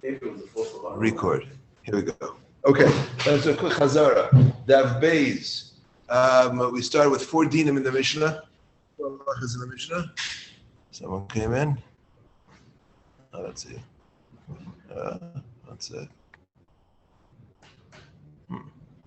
Record. Here we go. Okay, let's do a quick Chazara. Dav Beis. We started with 4 dinim in the Mishnah. 4 halachas in the Mishnah. Someone came in. Oh, let's see. That's it.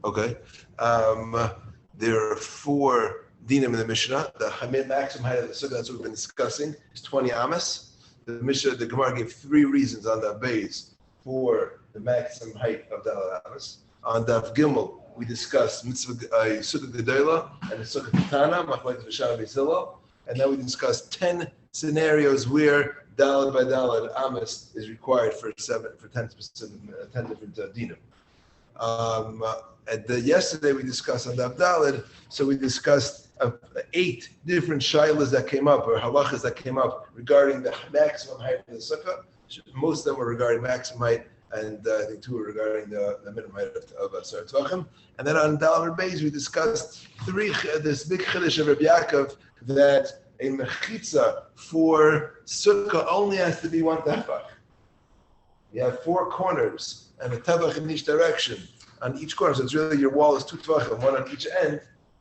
Okay. There are 4 dinim in the Mishnah. The maximum height of the sukkah, that's what we've been discussing, is 20 amas. The Mishnah, the Gemara gave 3 reasons on the base for the maximum height of the amas. On Daf Gimel, we discussed mitzvah sukkah gedola and the sukkah katana, machlokes v'shana v'silo, and then we discussed 10 scenarios where dalad by dalad amas is required for 10 different dinim. Yesterday we discussed on Daf Dalad, so we discussed 8 different shilas that came up, or halachas that came up regarding the maximum height of the sukkah. Most of them were regarding maximum height, and I think 2 were regarding the minimum height of Asar Tvachim. And then on Dalad Beis we discussed this big chiddush of Rabbi Yaakov that a mechitza for sukkah only has to be 1 tefach. You have 4 corners and a tefach in each direction on each corner. So it's really your wall is 2 tefachim, 1 on each end,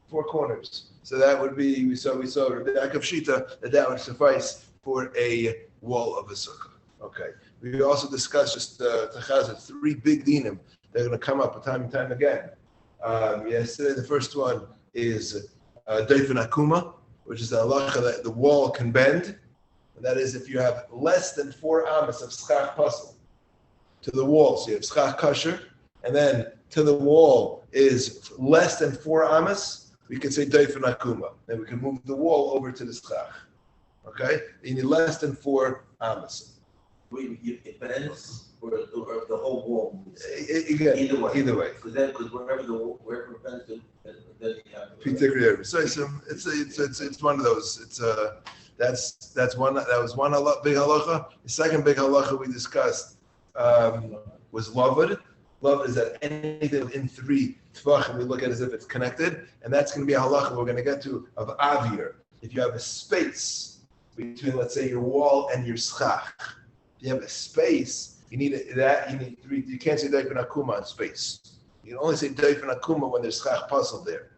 4 corners. So that would be, we saw Rabbi Yaakov Shita, that would suffice for a wall of a sukkah. Okay. We also discussed just Tachazah, 3 big dinim. They're going to come up time and time again. Yesterday, the first one is Doifin Akuma, which is the halacha that the wall can bend. And that is if you have less than 4 amas of schach puzzle to the wall. So you have schach kasher, and then to the wall is less than 4 amas, we can say Doifin Akuma. Then we can move the wall over to the schach. Okay? You need less than 4 amas. It bends, or the whole wall moves. Either way. Because wherever it bends, then you have. So it's one of those. That was one big halacha. The second big halacha we discussed was lavud. Lavud is that anything within 3 tvachim we look at as if it's connected, and that's going to be a halacha we're going to get to of avir. If you have a space between, let's say, your wall and your schach. If you have a space, you need 3. You can't say Doifin Akuma on space. You can only say Doifin Akuma when there's schach puzzle there.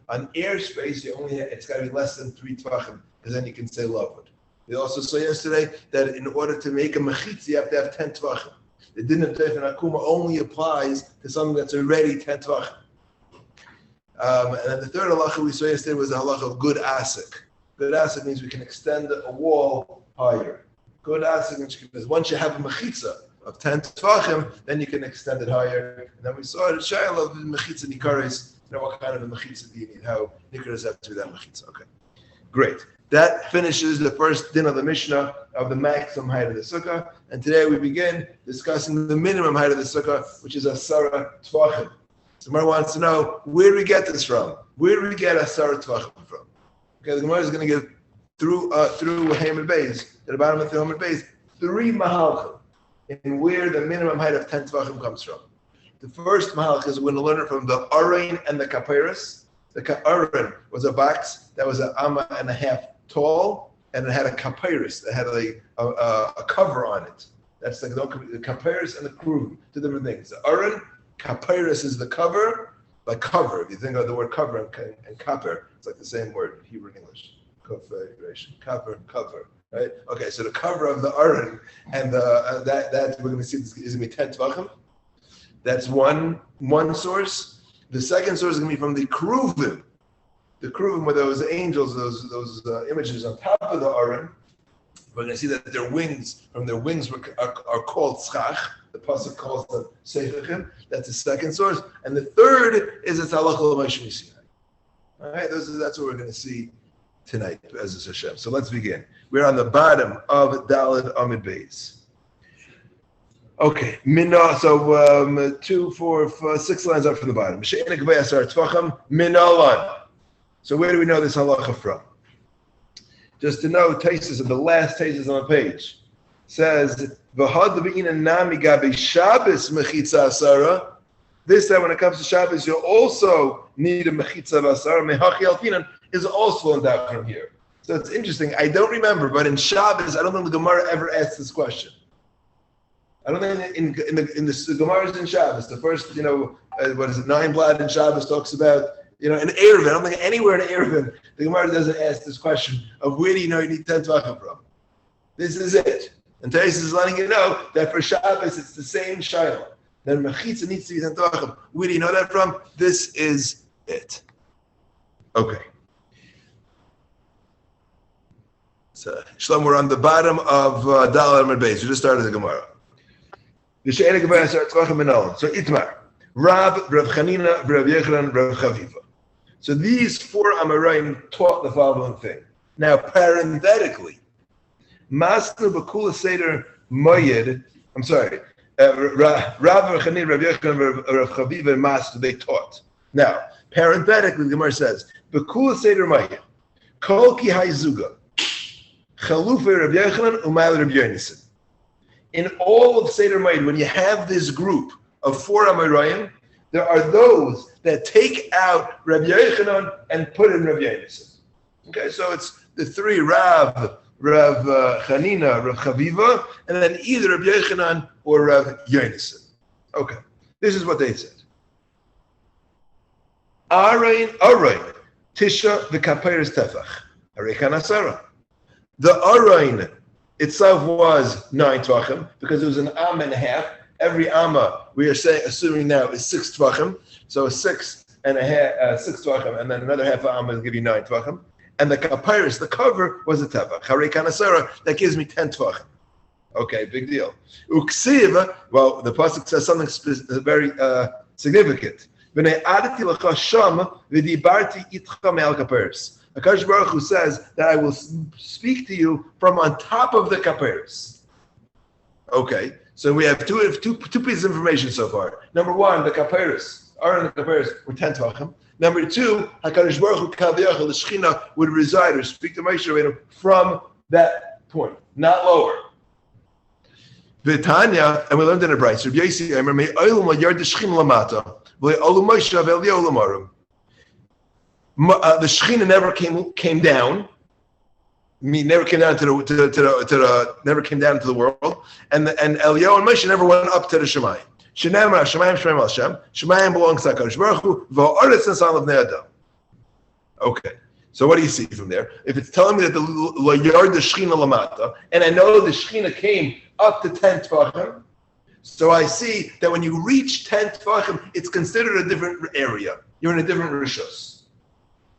On airspace, it's got to be less than 3 tvachim, because then you can say lavud. We also saw yesterday that in order to make a mechitza, you have to have 10 tvachim. The din of Doifin Akuma only applies to something that's already 10 tvachim. And then the third halacha we saw yesterday was the halacha of good asik. Good asik means we can extend a wall higher. Good asik because once you have a mechitza of 10 tvachim, then you can extend it higher. And then we saw the shayla of the mechitza nikaris. What kind of a mechitza do you need? How nikaris have to be that mechitza? Okay, great. That finishes the first din of the Mishnah of the maximum height of the sukkah. And today we begin discussing the minimum height of the sukkah, which is Asara Tvachim. Somebody wants to know, where do we get this from? Where do we get Asara Tvachim from? Okay, the Gemara is going to give through Hamid Beis, at the bottom of the Hamid Beis, 3 mahalchim in where the minimum height of 10 tvachim comes from. The first mahalch is we're going to learn it from the arain and the kapiris. The arain was a box that was 1.5 amma tall, and it had a kapiris that had a cover on it. That's like the kapiris and the kruvim, 2 different things. The arain, kapiris is the cover, like cover. If you think of the word cover and kapir, it's like the same word in Hebrew and English. Configuration, cover, right? Okay, so the cover of the aron and that we're going to see is going to be 10 tvachim. That's one source. The second source is going to be from the kruvim. The kruvim were those angels, those images on top of the aron. We're going to see that their wings are called schach. The pasuk calls them seichachim. That's the second source, and the third is it's halacha l'Moshe Sinai. All right, that's what we're going to see tonight, as is Hashem. So let's begin. We're on the bottom of Daled Amid Beis. Okay, Minah. So 2, 4, 5, 6 lines up from the bottom. So where do we know this halacha from? Just to know, Taisus of the last Taisus on the page says, "V'had v'ina nami gabi Shabbos mechitza asara." This time, when it comes to Shabbos, you also need a mechitza asara. Mehachi alfinan is also in that from here. So it's interesting. I don't remember, but in Shabbos, I don't think the Gemara ever asked this question. I don't think in the Gemara's in Shabbos, the first, 9 blad in Shabbos talks about, in Eruvin. I don't think anywhere in Eruvin the Gemara doesn't ask this question of where do you know you need 10 tvachim from. This is it. And Teres is letting you know that for Shabbos it's the same Shiloh. Then Mechitza needs to be 10 tvachim. Where do you know that from? This is it. Okay. So, Shlom, we're on the bottom of Dal Amud Beis. We just started the Gemara. The She'ena Gemara starts Tvachim Menon. So Itmar, Rav Chanina, Rav Yechanan, Rav Chaviva. So these 4 Amoraim taught the following thing. Now, parenthetically, Masnu B'Kula Seder Moyed, Rav Chanina, Rav Yechanan, Rav Chaviva, and Masnu, they taught. Now, parenthetically, the Gemara says, B'Kula Seder Moyed, Kol Ki Hai Zuga, Chalufa Rav Yechanan, Umal Rav Yonasan. In all of Seder Moed, when you have this group of 4 Amoraim, there are those that take out Rabbi Yochanan and put in Rabbi Yonasan. Okay, so it's the 3 Rav Chanina, Rav Chaviva, and then either Rabbi Yochanan or Rav Yonasan. Okay, this is what they said. Arain, Tisha v'kaperes tefach, Arekan Asara. The Arain itself was 9 tvachim because it was an amma and a half. Every amma we are assuming now is 6 tvachim. So 6 and a half, 6 tvachim, and then another half amma will give you 9 tvachim. And the kapyrus, the cover, was a tefach. Harei kanasara, that gives me 10 tvachim. Okay, big deal. Uksiv, well, the pasuk says something very significant. V'nei adati l'cha sham v'dibarti itcha me'al kapyrus. HaKadosh Baruch Hu says that I will speak to you from on top of the kapyrus. Okay, so we have two pieces of information so far. Number 1, the kapyrus, Aaron and the kapyrus were 10 tvachim. Number 2, HaKadosh Baruch Hu Kaviyachal, the Shechina would reside or speak to Moshe Rabbeinu from that point, not lower. V'tanya, and we learned in a brayso, Rabbi Yossi Aimer, may olam yard the Shechina lamata, v'olam Moshe v'Eliyahu lamarim. The Shechina never came down. Never came down never came down to the world, and Eliyahu and Moshe never went up to the Shemayim. Shemayim Hashem. Shemayim belongs to HaKadosh Baruch Hu. Va'aretz Nasan of Ne'adam. Okay, so what do you see from there? If it's telling me that the Yard the Shechina Lamata, and I know the Shechina came up to 10 Tvachim, so I see that when you reach 10 Tvachim, it's considered a different area. You're in a different Rishos.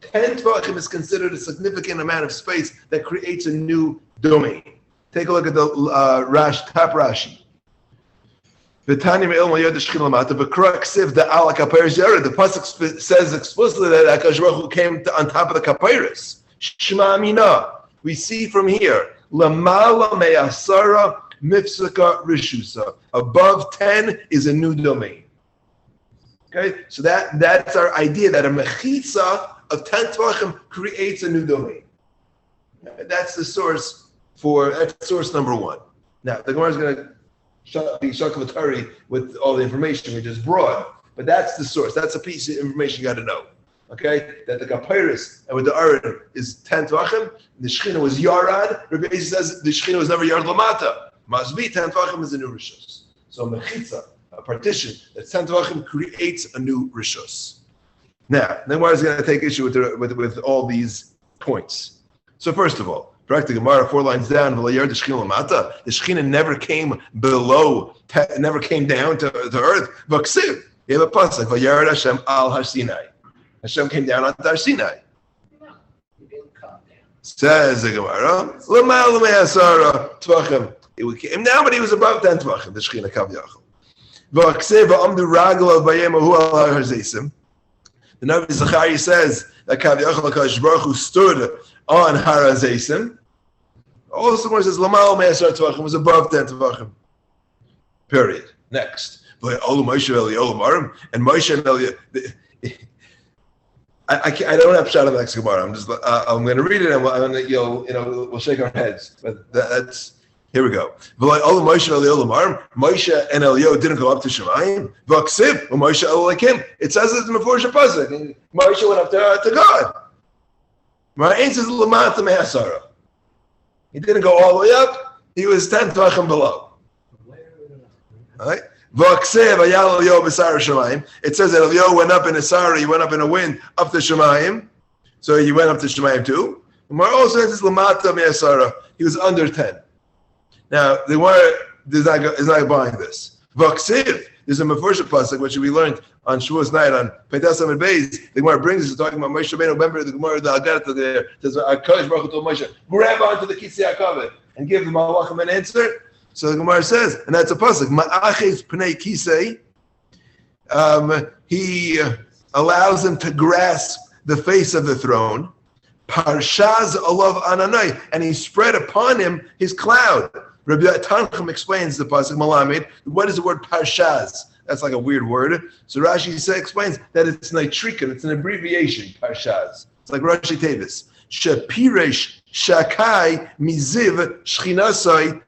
10 Tvachim is considered a significant amount of space that creates a new domain. Take a look at the top Rashi. The pasuk says explicitly that HaKadosh Baruch Hu came on top of the kapyrus. Shema Amina. We see from here, Lamala me'asara mifsaka rishusa. Above 10 is a new domain. Okay, so that's our idea that a mechitza of 10 tvachim creates a new domain. That's the source that's source number 1. Now, the Gemara is going to be Sukka5 with all the information we just brought, but that's the source. That's a piece of information you got to know. Okay, that the kapyrus and with the Aaron is 10 tvachim, the Shechina was Yarad. Rabbi Yossi says the Shechina was never Yard Lamata. Must be 10 tvachim is a new Rishos. So mechitza, a partition that 10 tvachim creates a new Rishos. Now, then why is going to take issue with all these points? So first of all, Praktik Gemara 4 lines down, the Shechina never came never came down to earth. Vaksiv, you have a pasuk, Vayarad Hashem al Har Sinai. Hashem came down onto Har Sinai. Says the Gemara, L'mal me'asara tvachim. It came down, but he was above 10 tvachim. The Shechina Kaviyachal. Vaksiv va'amdu ragel v'yemahu al Har Zeisim. The Navi Zachariah says that Kaviyachal HaKadosh Baruch Hu stood on Har Zeisim. Also, when it says Lamal Me'asar Tvachim was above 10 Tvachim. Period. Next, and Moshe and Eliyahu. I don't have shot of the next Gemara. I'm going to read it and we'll shake our heads. But that's. Here we go. Moshe and Eliyahu didn't go up to Shemayim. It says it in the Mefurish pasuk. Moshe went up to God. Right? Says Lamata Me'asara. He didn't go all the way up. He was 10 tvachim below. All right. It says that Elio went up in a sari, he went up in a wind up to Shemayim. So he went up to Shemayim too. Gemara also says Lamata Me'asara. He was under 10. Now, the Gemara is not buying this. V'ksiv, there's a Meforsha pasuk which we learned on Shavuos night on Peitas Amid Beis. The Gemara brings us talking about Moshe Rabbeinu. Remember the Gemara, the Agarta there says, HaKadosh Baruch Hu told Moshe, grab onto the Kisei HaKavod and give the Malachim an answer. So the Gemara says, and that's a pasuk. Ma'aches pnei kisei. He allows him to grasp the face of the throne. Parshaz alav ananai, and he spread upon him his cloud. Rabbi Tanchum explains the pasuk Malamed. What is the word parshaz? That's like a weird word. So Rashi explains that it's nitrikan. It's an abbreviation. Parshaz. It's like Rashi Tevis. Shapiresh shakai miziv shchinasai.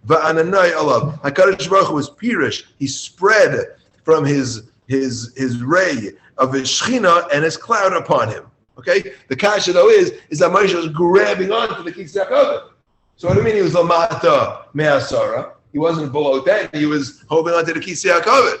Va'ananai alav. HaKadosh Baruch Hu was pirish. He spread from his ray of his shechina and his cloud upon him. Okay? The kasha though is that Moshe was grabbing onto the Kisei HaKavod. So what do you mean he was lamata me'asara? He wasn't below 10. He was holding onto the Kisei HaKavod.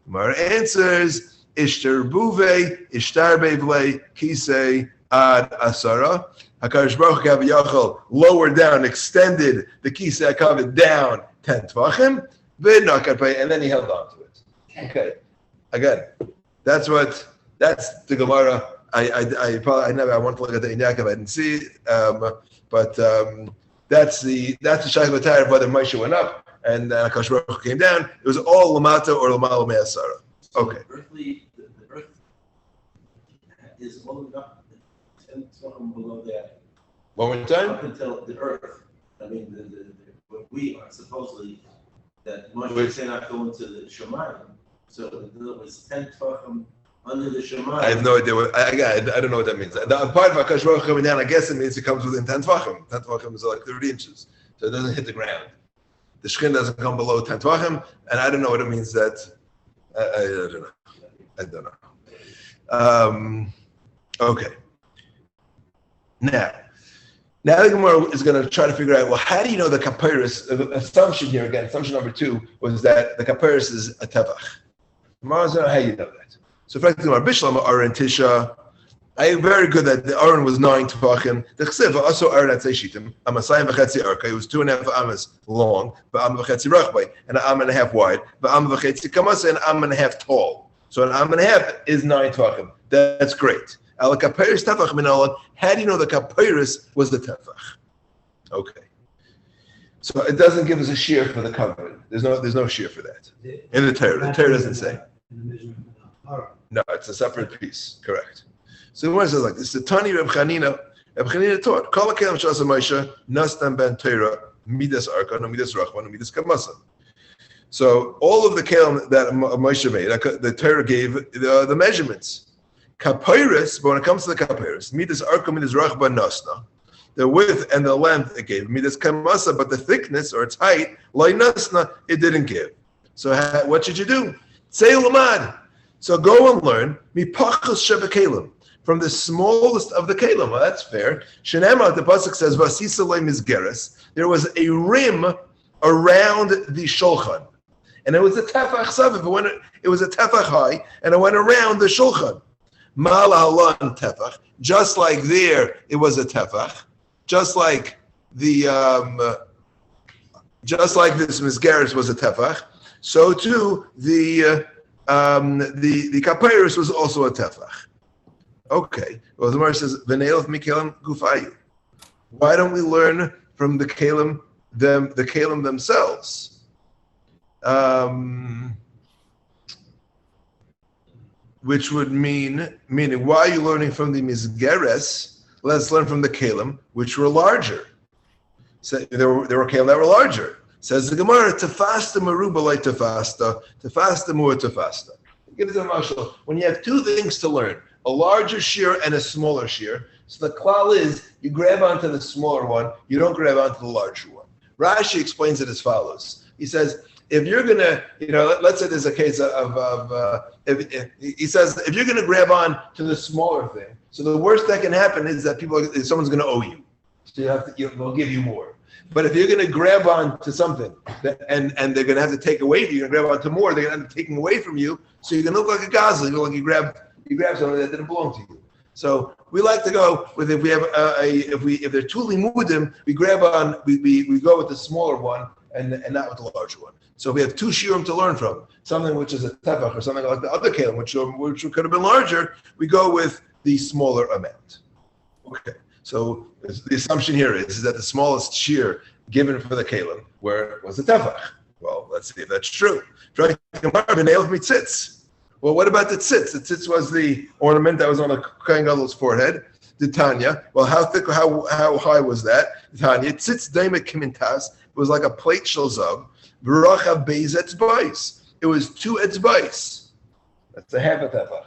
Gemara answers, Ishtar buve, ishtar bevle, Kisei ad asara. HaKadosh Baruch Hu lowered down, extended the Kisei HaKavod down 10 tvachim, and then he held on to it. Okay. Again, that's the Gemara. I want to look at the Inyakav. I didn't see it, but that's the Shaykh of whether Moshe went up and HaKadosh Baruch Hu came down. It was all Lamata or Lamala Me'asara. Okay. The earth is low enough. Below that. One more time? Up until the earth. I mean, what we are supposedly that Moshe cannot go into the Shemayim. So it was 10 tefachim under the Shemayim. I have no idea. I don't know what that means. The part of HaKadosh Baruch Hu coming down, I guess it means it comes within 10 tefachim. 10 tefachim is like 30 inches. So it doesn't hit the ground. The Shechin doesn't come below 10 tefachim, and I don't know what it means that. I don't know. Okay. Now the Gemara is going to try to figure out, well, how do you know the kapiris? The assumption here, again, assumption number 2, was that the kapiris is a tevach. Gemara is going to know how you know that. So, in fact, the Gemara, Bishlam, Aron Tisha, I am very good that the Aron was 9 tefachim. The Chsev, also Aron at Seishitim, Amasayim v'chetzi arka, it was 2.5 amas long, v'am v'chetzi rachbay, and an am and a half wide, v'am v'chetzi kamasa, and an am and a half tall. So, an am and a half is 9 tefachim. That's great. How do you know the kapiris was the tefach? Okay. So it doesn't give us a shear for the covenant. There's no shear for that. In the Torah. The Torah doesn't say. No, it's a separate piece. Correct. So the one says like this: the Tani Reb Chanina taught, Kol HaKelim Sh'asa Moshe Nastam Ben Torah Midas Arka, no Midas Rachman, no Midas Kamasa. So all of the kelim that Moshe made, the Torah gave the measurements. Kapiris, but when it comes to the kapiris, midas arka, midas rachba nasna, the width and the length it gave. Midas kamasa, but the thickness or its height, like nasna, it didn't give. So what should you do? Say lamad. So go and learn mipachas shebekalim, from the smallest of the kalim. Well, that's fair. Shenema, the pasuk says vasisa le'mizgeres. There was a rim around the shulchan, and it was a tefach saviv. It was a tefach high, and it went around the shulchan. Ma'ala tefach, just like there it was a tefach, just like this misgaris was a tefach, so too the kapiris was also a tefach. Okay, well the Gemara says v'neilaf mikelim gufayu. Why don't we learn from the kelim themselves? Which would meaning, why are you learning from the Mizgeres? Let's learn from the Kalim, which were larger. So there were Kalim that were larger. Says the Gemara, Tefasta Maruba like Tefasta Mua Tefasta. Give it to the Mashal. When you have 2 things to learn, a larger shear and a smaller shear, so the klal is, you grab onto the smaller one, you don't grab onto the larger one. Rashi explains it as follows. He says, if you're gonna, let's say there's a case he says, if you're gonna grab on to the smaller thing, so the worst that can happen is that someone's gonna owe you, so they'll give you more. But if you're going to grab on to something and they're going to have to take away from you, you're going to grab on to more, they're going to end up taking away from you. So you're going to look like a gazelle. You look like you grab something that didn't belong to you. So we like to go with if we have if they're two limudim, we grab on we go with the smaller one and not with the larger one. So if we have two shiurim to learn from, something which is a tefach or something like the other kelim, which could have been larger, we go with the smaller amount. Okay. So the assumption here is that the smallest shear given for the kelim was the tefach. Well, let's see if that's true. Well, what about the tzitz? The tzitz was the ornament that was on the Kohen Gadol's forehead. The Tanya. Well, how thick? How high was that? The Tanya. Tzitz daimek kimintas. It was like a plate shalzav. V'rachav beis etzbais. It was 2 etzbais. That's a half a tefach,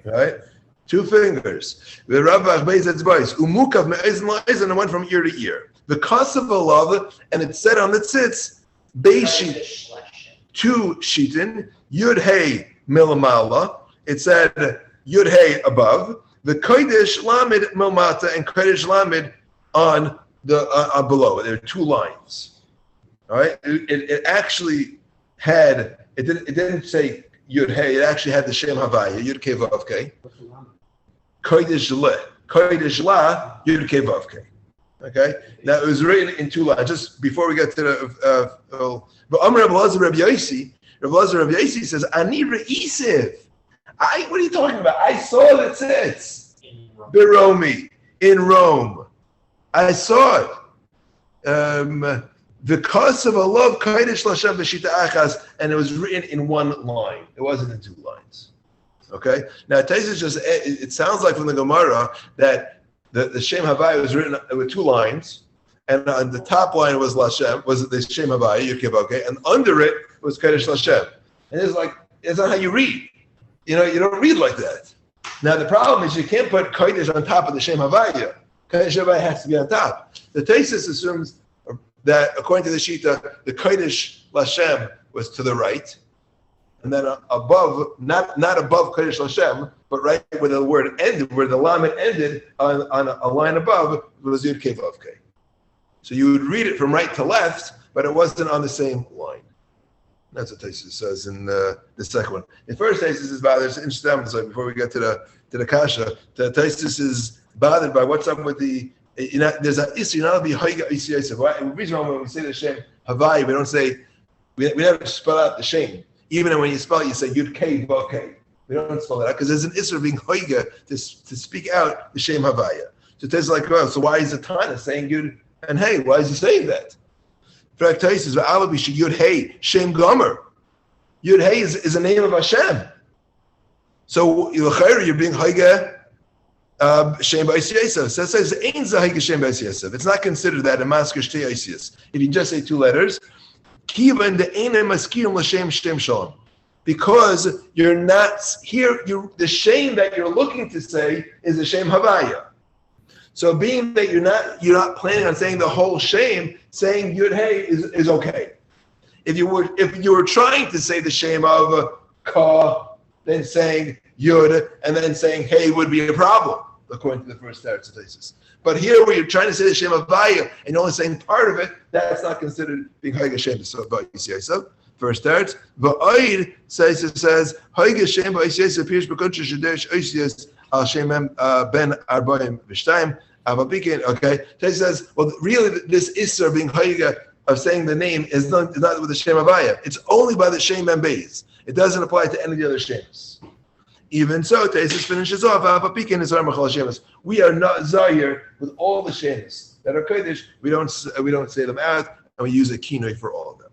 right? 2 fingers. V'ravach beis etzbais. Umukav me'ezen la'ezen, and it went from ear to ear. The kasav alav, and it said on the tzitz, beishi 2 shitin, yud hey milamala. It said yud hey above. The kodesh lamed milmata and kodesh lamed on the below. There are 2 lines. All right. It actually had. It didn't say yud hey. It actually had the shem havaya yud kei vav kei. Kodesh la yud kei vav kei. Okay. Now it was written in 2 lines. Just before we get to the. But Amar Rabbi Lazar Rabbi Yosi says, Ani re'isiv. What are you talking about? I saw the tzitz. Biromi. In Rome. I saw it. The cause of a love, Kodesh Lashem B'shita Achaz, and it was written in 1 line. It wasn't in 2 lines. Okay? Now, it sounds like from the Gemara that the Shem Havaya was written with 2 lines, and on the top line was Lashem, was the Shem Havaya, okay, and under it was Kodesh Lashem. And it's not how you read. You don't read like that. Now, the problem is you can't put Kodesh on top of the Shem Havaya. Kodesh Havaya has to be on top. The Taisus assumes that according to the Shita, the Kodesh Lashem was to the right, and then above, not above Kodesh Lashem, but right where the word ended, where the lamed ended on a line above, was Yud Kei Vav Kei. So you would read it from right to left, but it wasn't on the same line. That's what Taisus says in the second one. The first Taisus is bothered. It's interesting. So before we get to the kasha, the Taisus is bothered by what's up with the. There's an issue. You're not to be hoiga isiyosef. The reason why when we say the shem havai, we don't say we never spell out the shem. Even when you spell it, you say yud kei vav kei. We don't spell it out because there's an issue of being hoiga to speak out the shem havaya. So it says like, well, so why is the Tana saying yud and hey? Why is he saying that? Taisus says, "Alabi she yud hey shem gomer." Yud hey is a name of Hashem. So you're being hoiga. Shem b'Isiyosef. So it says Ein Zahig Shem b'Isiyosef. It's not considered that a masker shtei Isiyos. If you just say 2 letters, Kivan the Ein Maskirim l'Shem Shtem Shalom, because you're not here. The shame that you're looking to say is the Shem Havaya. So being that you're not planning on saying the whole shame, saying Yud Hey is okay. If you were trying to say the shame of Ka, then saying Yud and then saying Hey would be a problem, according to the first Teretz. But here, where you're trying to say the Shem Havaya and you're only saying part of it, that's not considered being Hoiga Shem. So, first Teretz. V'Oid says Hoiga Shem B'Isiyosef appears b'Kodesh Shadesh Oisios Al Shem Ben Arbaim V'Shtayim Avapikin. Okay, Teretz says, well, really, this Isser being Hoiga of saying the name is not with the Shem Havaya. It's only by the Shem Ben Beis. It doesn't apply to any of the other Shems. Even so, Taisus finishes off. We are not zahir with all the shems that are kodesh. We don't say them out, and we use a kinoi for all of them.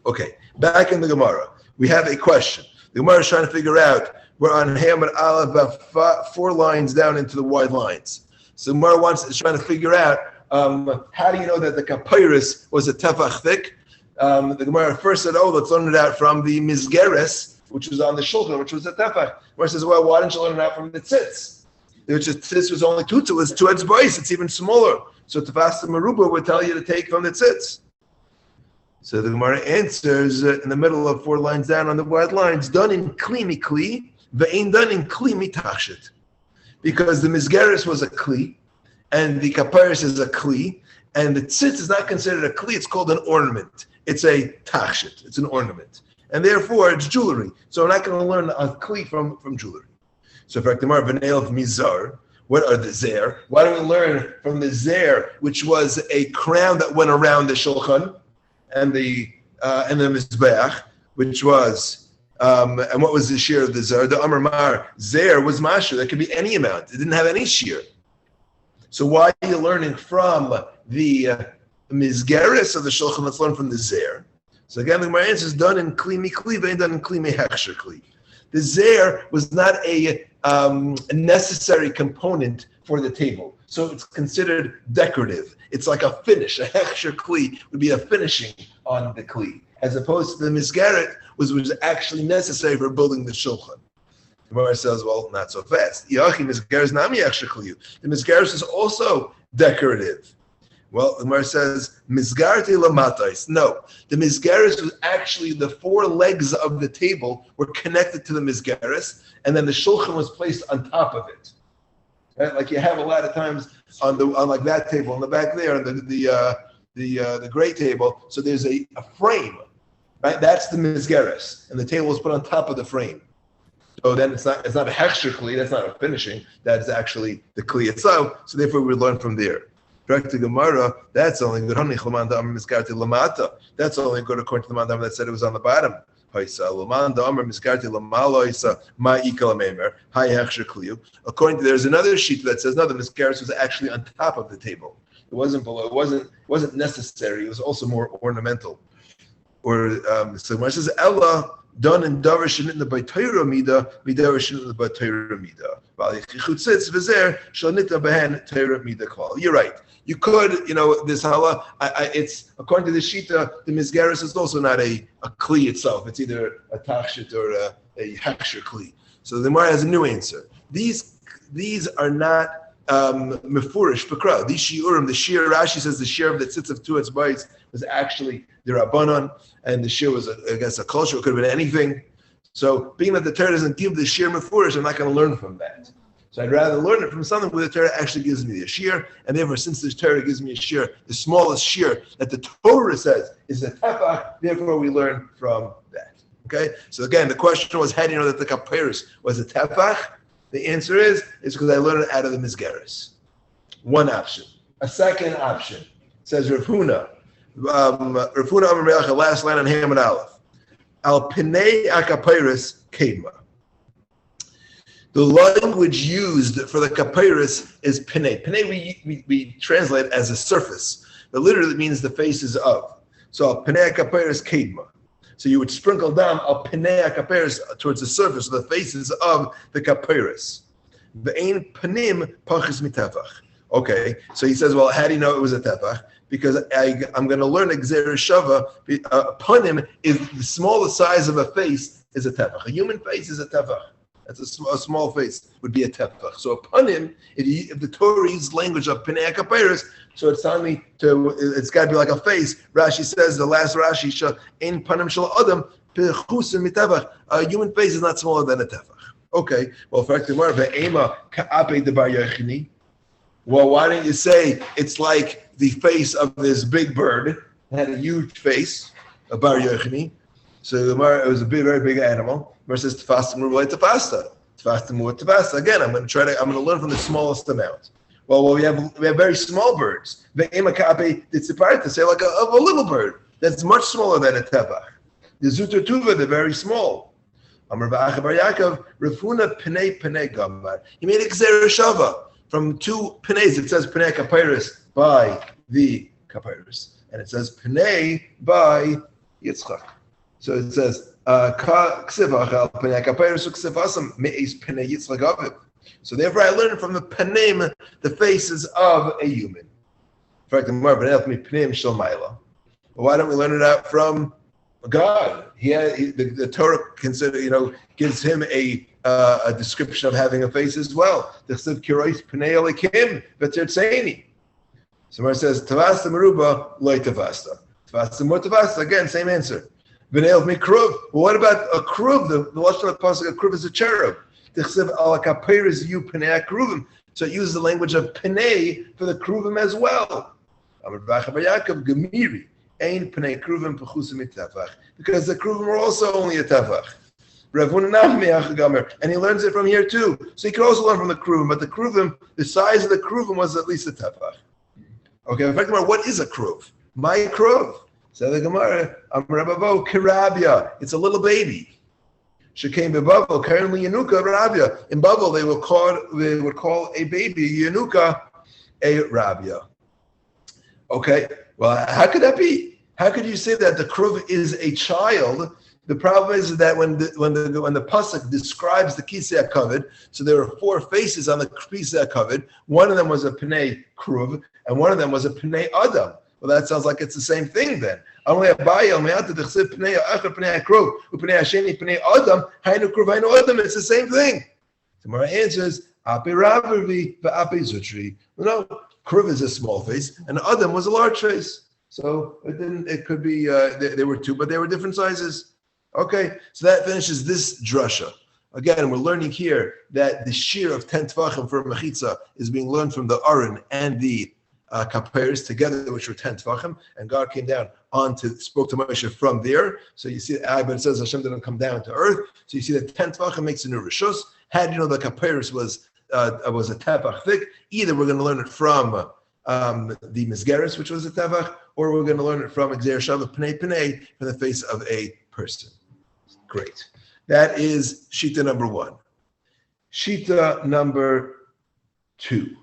Okay, back in the Gemara, we have a question. The Gemara is trying to figure out. We're on Hamad Aleph, about 4 lines down into the wide lines. So the Gemara is trying to figure out how do you know that the kapyrus was a tefach thick? The Gemara first said, let's learn it out from the mizgeres, which was on the shulchan, which was a tefach. Where it says, well, why didn't you learn it out from the tzitz? Which is tzitz was only 2 tzitz, 2 etzbais. It's even smaller. So tefasta meruba would tell you to take from the tzitz. So the Gemara answers in the middle of 4 lines down on the wide lines, done in kli mikli, ve'ein done in kli mitachshit. Because the mizgeres was a kli, and the kapyrus is a kli, And the tzitz is not considered a kli, it's called an ornament. It's a tachshit, it's an ornament. And therefore, it's jewelry. So we're not going to learn a kli from jewelry. So, for Akdamar, V'nei of Mizar, what are the zer? Why don't we learn from the zer, which was a crown that went around the shulchan and the mizbeach, which was, and what was the shear of the zer? The Amar Mar, zer was masher. That could be any amount. It didn't have any shear. So why are you learning from the mizgeris of the shulchan? Let's learn from the zer. So again, the Gemara answer is done in kli mikli, ain't done in kli mehechsher kli. The zer was not a necessary component for the table, so it's considered decorative. It's like a finish. A hechsher kli would be a finishing on the kli, as opposed to the mizgeret, which was actually necessary for building the shulchan. The Gemara says, well, not so fast. Yachi mizgeres nami hechsher kli. The mizgeres is also decorative. Well, the Gemara says, Mizgarti lamatais. No, the Mizgaris was actually the four legs of the table were connected to the Mizgaris, and then the Shulchan was placed on top of it. Right? Like you have a lot of times on like that table in the back there, on the gray table. So there's a frame, right? That's the Mizgaris, and the table is put on top of the frame. So then it's not a hechsher kli. That's not a finishing. That's actually the kli itself. So therefore, we learn from there. Correct to Gemara, that's only good. That's only good according to the mandam that said it was on the bottom. According to there's another sheet that says no, the miscarriage was actually on top of the table. It wasn't below. It wasn't necessary. It was also more ornamental. Or so Gemara says Ella done in darshan in the B'Torah mida, midarshan in the B'Torah mida. You're right. You could, this hala. It's according to the shita, the mizgaris is also not a kli itself. It's either a tachshit or a hechsher kli. So the Gemara has a new answer. These are not mefurish b'kra. These shiurim, the shir Rashi says the shir of the tzitz of two etzbais was actually the rabbanon, and the shir was I guess a culture. It could have been anything. So being that the Torah doesn't give the shir mefurish, I'm not going to learn from that. So I'd rather learn it from something where the Torah actually gives me a shear, and therefore, since the Torah gives me a shear, the smallest shear that the Torah says is a tefach, therefore we learn from that. Okay? So again, the question was, how do you know that the kapiris was a tefach? The answer is because I learned it out of the mizgeris. One option. A second option says Rav Huna. Rav Huna Amar Me'acha, last line on Ham and Aleph. Al pinei akapiris kedma. The language used for the kapiris is pinei. Pinei we translate as a surface, but literally it means the faces of. So pinei kapiris kedma. So you would sprinkle down al pinei kapiris towards the surface, the faces of the kapiris. Ve'ein panim pachis mitefach. Okay, so he says, well, how do you know it was a tefach? Because I'm going to learn Gzera Shava. Panim is the smallest size of a face is a tefach. A human face is a tefach. That's a small face would be a tefach. So upon him, if the Torah uses language of Pinei HaKapiros, so it's telling me it's got to be like a face. Rashi says, the last Rashi, in panim shel adam, pechusim mitefach. A human face is not smaller than a tefach. Okay, well, for Gemara, ve'ema ka'ape debar yochini. Well, why don't you say it's like the face of this big bird? It had a huge face, a bar yochini. So the Gemara, it was a very big animal. Versus tefasta relate to pasta. Tefasta. Again, I'm going to learn from the smallest amount. Well, we have very small birds. Ve'ema ka'ape ditziparta, say like a little bird that's much smaller than a tefach. The zuter tuva, they're very small. Amar ba'acha bar Yaakov, Rafuna pinei gamar. He made a Gzera Shava from two pineis. It says pinei kapiris by the kapiris, and it says pinei by Yitzchak. So it says so therefore I learned from the panim the faces of a human. In fact, why don't we learn it out from God? The Torah gives him a description of having a face as well. Somebody says tavasta meruba loy tavasta. Tavasta more tavasta. Again, same answer. V'neil mikruv. Well, what about a kruv? The lashon of the pasuk, a kruv is a cherub. Tichsev ala kapiris yu pnei kruvim. So it uses the language of pnei for the kruvim as well. Amar Bacha Bar Yaakov Gemiri. Ein Pnei Kruvim Pechusim Tefach. Because the Kruvim were also only a Tefach. And he learns it from here too. So he could also learn from the Kruvim, but the Kruvim, the size of the Kruvim was at least a Tefach. Okay, in fact, what is a Kruv? My Kruv. So the Gemara, Amrabavo Kirabia. It's a little baby. She came to Bavel, currently Yanuka Rabia. In Bavel, they would call a baby Yanuka a Rabia. Okay, well, how could that be? How could you say that the Kruv is a child? The problem is that when the pasuk describes the Kisei HaKavod, so there are 4 faces on the Kisei HaKavod. One of them was a Pnei Kruv, and one of them was a Pnei Adam. Well, that sounds like it's the same thing then. It's the same thing. Tomorrow answers, no, Kruv is a small face, and Adam was a large face. So it could be, they were 2, but they were different sizes. Okay, so that finishes this drasha. Again, we're learning here that the shear of 10 tvachim for mechitza is being learned from the Aron and the kaperes together, which were 10 tvachim, and God came down spoke to Moshe from there. So you see, but it says Hashem didn't come down to earth. So you see that 10 tvachim makes a new rishus. Had you know the kaperes was a tefach thick, either we're going to learn it from the Mizgeres, which was a tefach, or we're going to learn it from Gzer Shavah Pnei Pnei, from the face of a person. Great. That is Shita number 1. Shita number 2.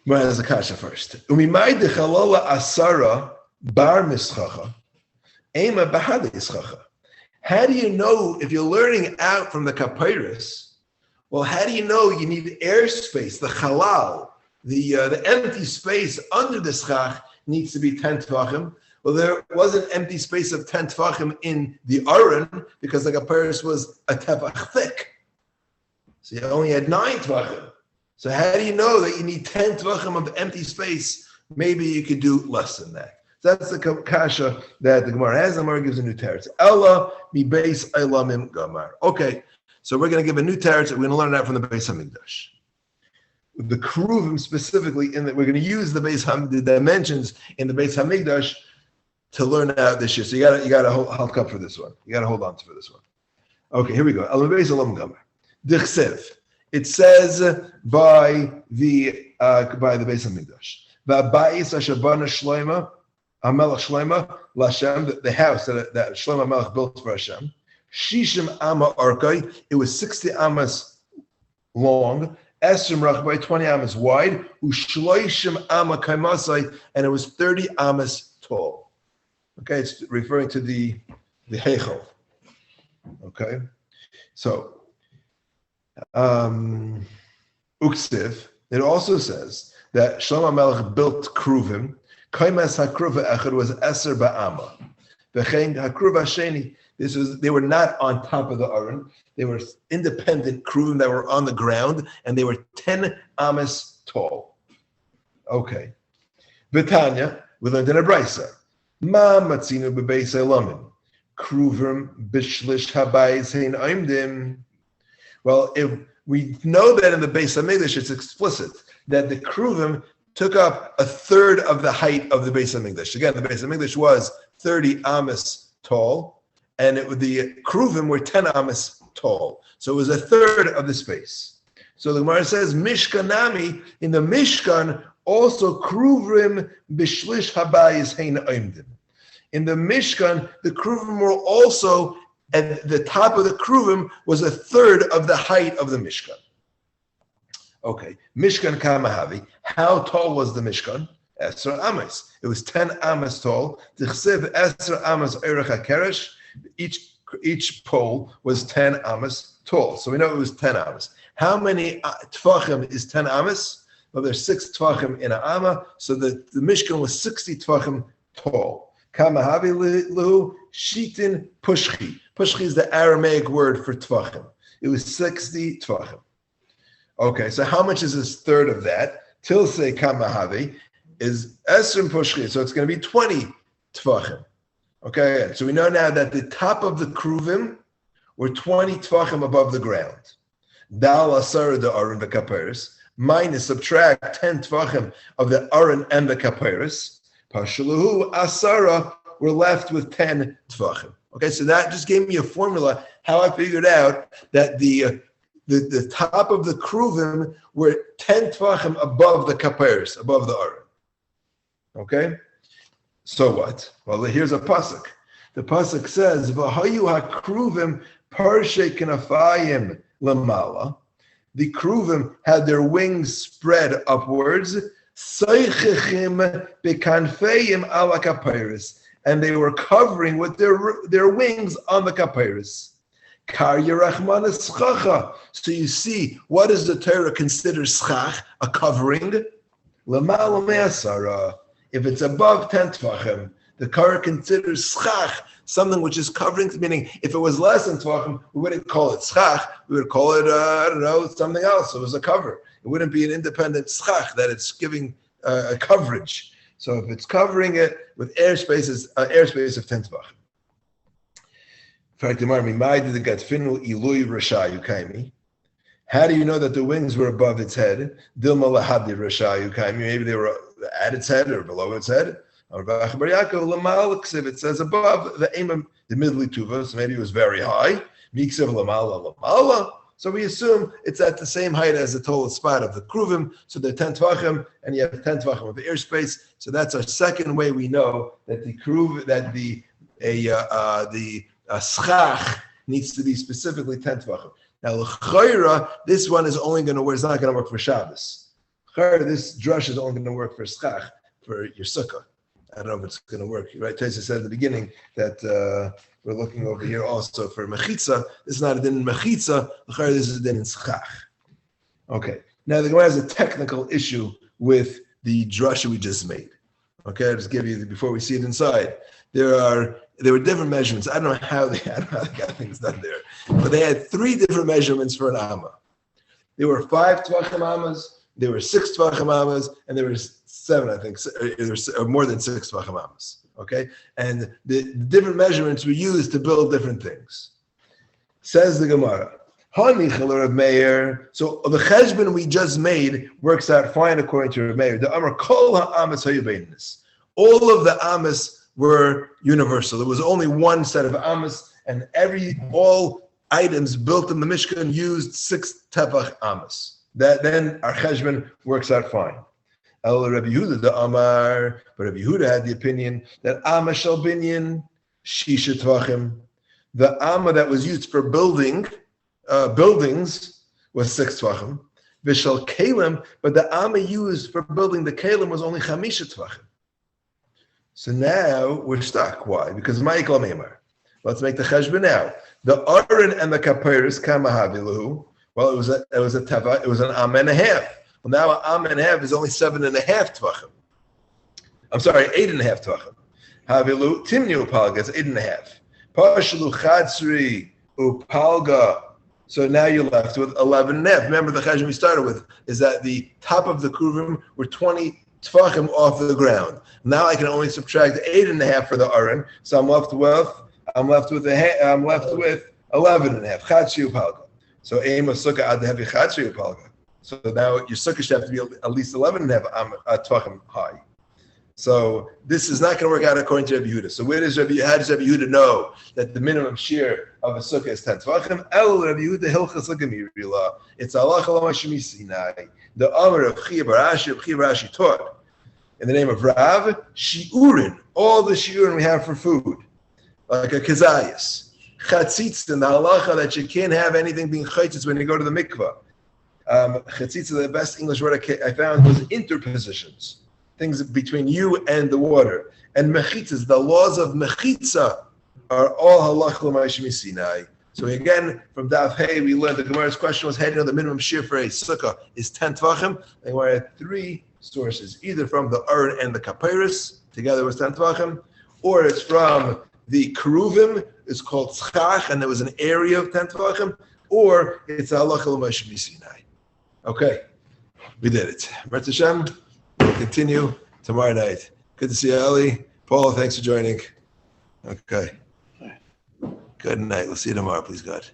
Well, as a kasha first. Umimai de chalala asara bar mischacha, ema bahada ischacha. How do you know if you're learning out from the kapiris? Well, how do you know you need airspace, the halal, the empty space under the schach needs to be 10 tvachim? Well, there was an empty space of 10 tvachim in the Aron because the kapiris was a tefach thick. So you only had 9 tvachim. So how do you know that you need 10 tvachim of empty space? Maybe you could do less than that. So that's the kasha that the Gemara has. The Gemara gives a new teretz. Ella mi beis elamim gamar. Okay, so we're going to give a new teretz. We're going to learn that from the Beis Hamikdash. The Kruvim specifically, we're going to use the dimensions in the Beis Hamikdash to learn out this year. So you got to hold up for this one. You got to hold on to for this one. Okay, here we go. Ella mi beis elamim gamar. Dichsev. It says by the Beis Hamikdash. Va'bayis ashabana shloima. Hamelach Shloima Lashem, the house that Shlomo Melech built for Hashem. Shishim Amma Arkai, it was 60 amas long, Esrim Rachbai, 20 amas wide, Ushloishim Amma Kaimasai, and it was 30 amas tall. Okay, it's referring to the Heichel. Okay, so Uksiv, it also says that Shlomo Melech built Kruvim. Kaimas hakruva echad was eser ba'ama. V'chein hakruva sheni. They were not on top of the aron. They were independent kruvim that were on the ground, and they were 10 amas tall. Okay. V'tanya, we learned in a brisa. Ma matzinu b'beis elamim. Kruvim b'shlish habayis hein aimdim. Well, if we know that in the Beis Hamikdash, it's explicit that the kruvim took up a third of the height of the Beis Hamikdash. Again, the Beis Hamikdash was 30 amas tall, and the Kruvim were 10 amas tall. So it was a third of the space. So the Gemara says, Mishkanami, in the Mishkan, also Kruvim b'shlish habayis hein oimdim. In the Mishkan, the Kruvim were also, at the top of the Kruvim was a third of the height of the Mishkan. Okay, Mishkan Kamahavi. How tall was the Mishkan? Esra Amas. It was 10 Amas tall. Tichsev Esra Amas Erech HaKeresh. Each pole was 10 Amas tall. So we know it was 10 Amas. How many Tvachim is 10 Amas? Well, there's 6 Tvachim in an Amma, so the Mishkan was 60 Tvachim tall. Kamahavi Lehu Shitin Pushchi. Pushchi is the Aramaic word for Tvachim. It was 60 Tvachim. Okay, so how much is this third of that? Tilse Kamahavi is Esrim Pushchi, so it's going to be 20 Tvachim. Okay, so we know now that the top of the Kruvim were 20 Tvachim above the ground. Dal Asara the Aron V'Kaperes. minus subtract 10 tvachim of the aron and the kapiris, pashaluhu asara, we're left with 10 tvachim. Okay, so that just gave me a formula how I figured out that the top of the kruvim were 10 tvachim above the kapiris, above the aron. Okay, so what? Well, here's a pasuk. The pasuk says, "V'hayu hakruvim parshe kanafayim lamala." The kruvim had their wings spread upwards, "Seichechim bekanfeim ala kapiris," and they were covering with their wings on the kapiris. Kar yerachman eschacha. So you see, what does the Torah consider schach? A covering. Lamala me'asara. If it's above 10 tvachim, the Torah considers schach something which is covering, meaning if it was less than tvachim, we wouldn't call it schach, we would call it, something else. It was a cover. It wouldn't be an independent schach that it's giving a coverage. So if it's covering it with airspace of 10 tvachim. How do you know that the wings were above its head? Maybe they were at its head or below its head. It says above the middle tuva, so maybe it was very high. So we assume it's at the same height as the total spot of the kruvim. So they're 10 tvachim, and you have 10 tvachim of airspace. So that's our second way we know that the schach needs to be specifically 10 tvachim. Now, l'chayra, this one is only going to work. It's not going to work for Shabbos. L'chayra, this drush is only going to work for schach, for your sukkah. I don't know if it's going to work. Right? Taisa said at the beginning that we're looking over here also for mechitza. This is not a din in mechitza. L'chayra, this is a din in schach. Okay. Now, the Gemara has a technical issue with the drush we just made. Okay, I'll just give you before we see it inside. There were different measurements. I don't know how they got things done there, but they had 3 different measurements for an amma. There were 5 tvachim ammas, there were 6 tvachim ammas, and there were 7, I think, or more than 6 tvachim ammas. Okay, and the different measurements were used to build different things. Says the Gemara. So the cheshbon we just made works out fine according to Reb Meir. The Amar kol ha'amas hayubeinis. All of the amas were universal. There was only one set of amas, and all items built in the Mishkan used 6 tefach amas. That then our cheshbon works out fine. El Rabbi Yehuda the Amar, but Rabbi Yehuda had the opinion that amma shel binyan shisha tvachim. The amma that was used for buildings was 6 tvachim. V'shel kelim, but the amma used for building the kelim was only chamisha tvachim. So now we're stuck. Why? Because Michael Meimar. Let's make the cheshbon now. The aron and the kapiris kamahavilu. Well, it was a teva. It was an am and a half. Well, now an am and a half is only 7.5 tvachim. I'm sorry, 8.5 tvachim. Havilu timnu upalga. It's 8.5. Pashalu chatzri upalga. So now you're left with 11.5. Remember the cheshbon we started with is that the top of the kruvim were 20 tvachim off the ground. Now I can only subtract 8.5 for the aron, so I'm left with 11.5. Chatzri upalga. So aim a sukkah ad heavy chatzri upalga. So now your sukkah should have to be at least 11.5 tvachim high. So this is not going to work out according to Rabbi Yehuda. So how does Rabbi Yehuda know that the minimum shear of a sukkah is 10 tvachim? El Rabbi Yehuda hilchas l'gemirila. It's halacha l'mashmi Sinai. The Amar of Chiya Barashi taught in the name of Rav shiurin, all the shiurin we have for food, like a kazayas, chatzitz, and the halacha that you can't have anything being chatzitz when you go to the mikvah. Chatzitz, the best English word I found was interpositions. Things between you and the water. And mechitzas, the laws of mechitza are all halach l'mayshmi Sinai. So again, from Daf Hey, we learned the Gemara's question was, how do you know the minimum shear for a sukkah is 10 tvachim? And we're at 3 sources, either from the aron and the kapiris, together with 10 tvachim, or it's from the keruvim, it's called schach, and there was an area of 10 tvachim, or it's halach l'mayshmi Sinai. Okay, we did it. B'ezras Hashem. We'll continue tomorrow night. Good to see you, Eli. Paul, thanks for joining. Okay. Good night. We'll see you tomorrow, please, God.